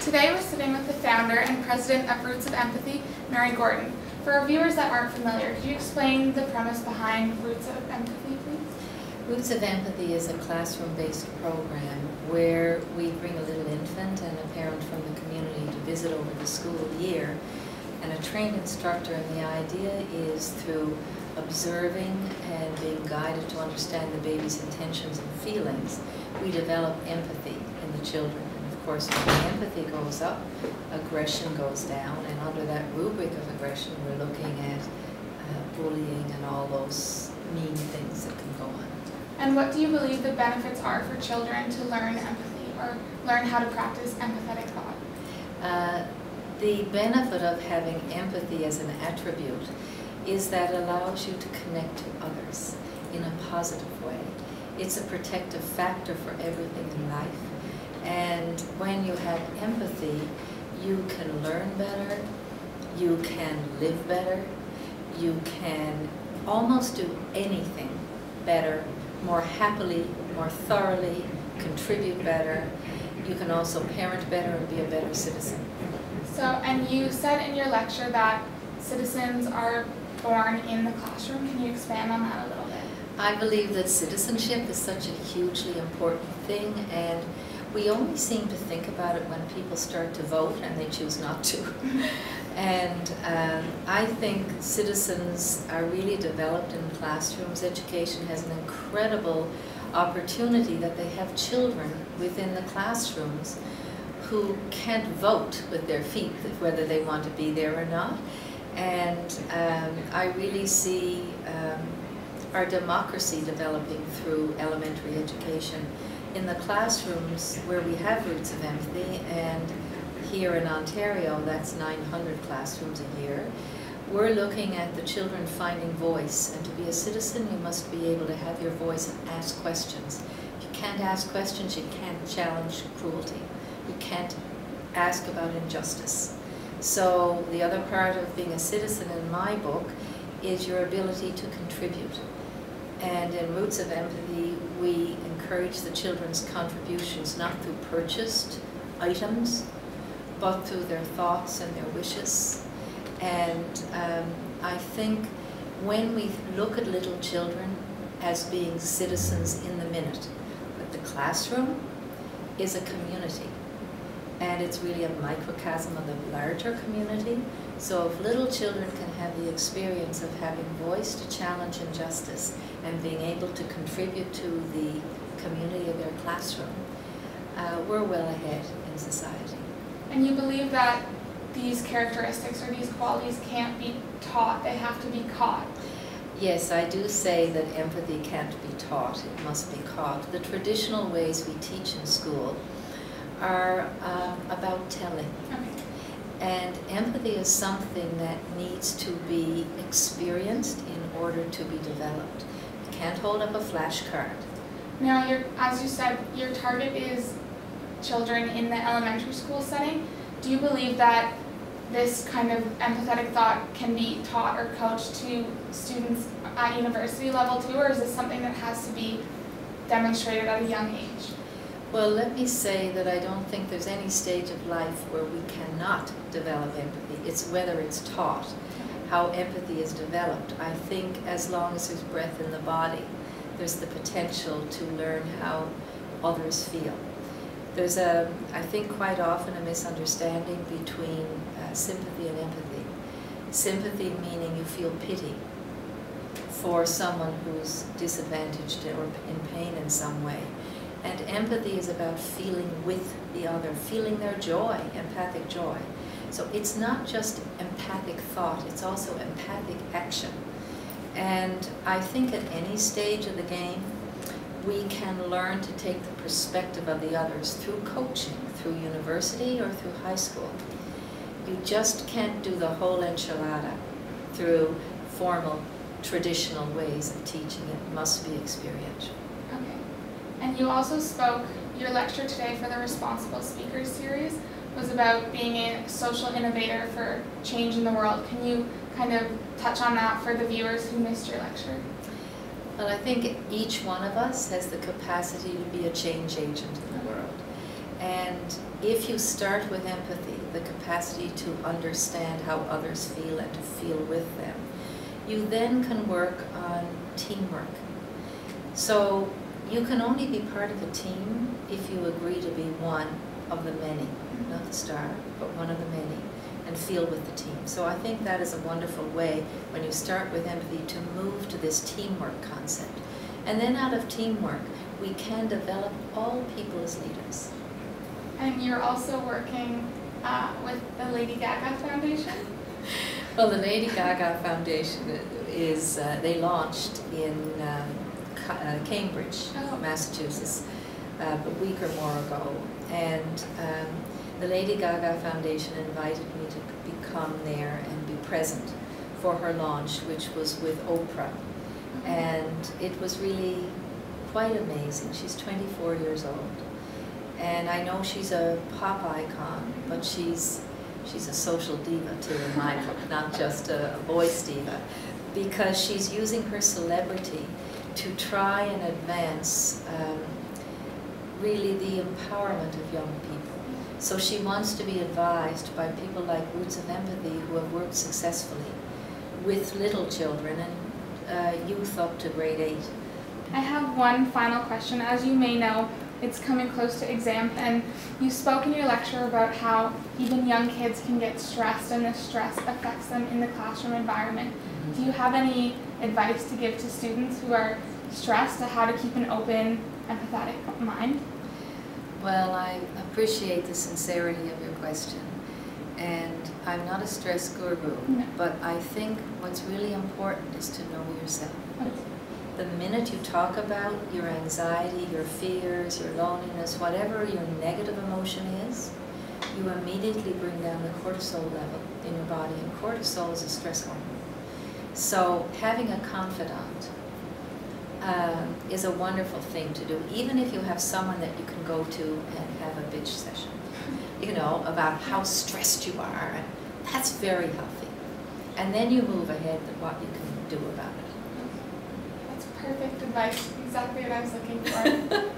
Today we're sitting with the founder and president of Roots of Empathy, Mary Gordon. For our viewers that aren't familiar, could you explain the premise behind Roots of Empathy, please? Roots of Empathy is a classroom-based program where we bring a little infant and a parent from the community to visit over the school year, and a trained instructor, and the idea is through observing and being guided to understand the baby's intentions and feelings, we develop empathy in the children. And of course, when empathy goes up, aggression goes down, and under that rubric of aggression, we're looking at bullying and all those mean things that can go on. And what do you believe the benefits are for children to learn empathy or learn how to practice empathetic thought? The benefit of having empathy as an attribute is that it allows you to connect to others in a positive way. It's a protective factor for everything in life. And when you have empathy, you can learn better, you can live better, you can almost do anything better, more happily, more thoroughly, contribute better. You can also parent better and be a better citizen. So, and you said in your lecture that citizens are born in the classroom. Can you expand on that a little bit? I believe that citizenship is such a hugely important thing, and we only seem to think about it when people start to vote and they choose not to. And I think citizens are really developed in classrooms. Education has an incredible opportunity that they have children within the classrooms who can't vote with their feet whether they want to be there or not. And I really see our democracy developing through elementary education. In the classrooms where we have Roots of Empathy, and here in Ontario that's 900 classrooms a year, we're looking at the children finding voice. And to be a citizen, you must be able to have your voice and ask questions. If you can't ask questions, you can't challenge cruelty. You can't ask about injustice. So the other part of being a citizen in my book is your ability to contribute. And in Roots of Empathy, we encourage the children's contributions not through purchased items, but through their thoughts and their wishes. And I think when we look at little children as being citizens in the minute, but the classroom is a community. And it's really a microcosm of the larger community. So if little children can have the experience of having voice to challenge injustice and being able to contribute to the community of their classroom, we're well ahead in society. And you believe that these characteristics or these qualities can't be taught, they have to be caught? Yes, I do say that empathy can't be taught, it must be caught. The traditional ways we teach in school are about telling. Okay. And empathy is something that needs to be experienced in order to be developed. You can't hold up a flashcard. Now, as you said, your target is children in the elementary school setting. Do you believe that this kind of empathetic thought can be taught or coached to students at university level too, or is this something that has to be demonstrated at a young age? Well, let me say that I don't think there's any stage of life where we cannot develop empathy. It's whether it's taught, how empathy is developed. I think as long as there's breath in the body, there's the potential to learn how others feel. There's I think quite often a misunderstanding between sympathy and empathy. Sympathy meaning you feel pity for someone who's disadvantaged or in pain in some way. And empathy is about feeling with the other, feeling their joy, empathic joy. So it's not just empathic thought, it's also empathic action. And I think at any stage of the game, we can learn to take the perspective of the others through coaching, through university or through high school. You just can't do the whole enchilada through formal, traditional ways of teaching. It must be experiential. Okay. And you also spoke, your lecture today for the Responsible Speakers series was about being a social innovator for change in the world. Can you kind of touch on that for the viewers who missed your lecture? Well, I think each one of us has the capacity to be a change agent in the world. And if you start with empathy, the capacity to understand how others feel and to feel with them, you then can work on teamwork. So you can only be part of a team if you agree to be one of the many, not the star, but one of the many, and feel with the team. So I think that is a wonderful way, when you start with empathy, to move to this teamwork concept. And then out of teamwork, we can develop all people as leaders. And you're also working with the Lady Gaga Foundation? Well, the Lady Gaga Foundation is, they launched in Cambridge, Massachusetts, a week or more ago. And the Lady Gaga Foundation invited me to become there and be present for her launch, which was with Oprah. And it was really quite amazing. She's 24 years old. And I know she's a pop icon, but she's a social diva too in my book, not just a voice diva, because she's using her celebrity to try and advance really the empowerment of young people. So she wants to be advised by people like Roots of Empathy, who have worked successfully with little children and youth up to grade 8. I have one final question. As you may know, it's coming close to exam, and you spoke in your lecture about how even young kids can get stressed, and the stress affects them in the classroom environment. Do you have any advice to give to students who are stressed, to how to keep an open, empathetic mind? Well, I appreciate the sincerity of your question, and I'm not a stress guru, but I think what's really important is to know yourself. The minute you talk about your anxiety, your fears, your loneliness, whatever your negative emotion is, you immediately bring down the cortisol level in your body, and cortisol is a stress hormone. So having a confidant is a wonderful thing to do, even if you have someone that you can go to and have a bitch session, you know, about how stressed you are, and that's very healthy. And then you move ahead with what you can do about it. Perfect advice, exactly what I was looking for.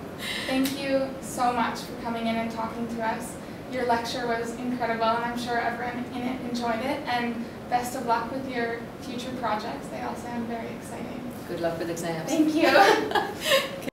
Thank you so much for coming in and talking to us. Your lecture was incredible, and I'm sure everyone in it enjoyed it. And best of luck with your future projects. They all sound very exciting. Good luck with exams. Thank you.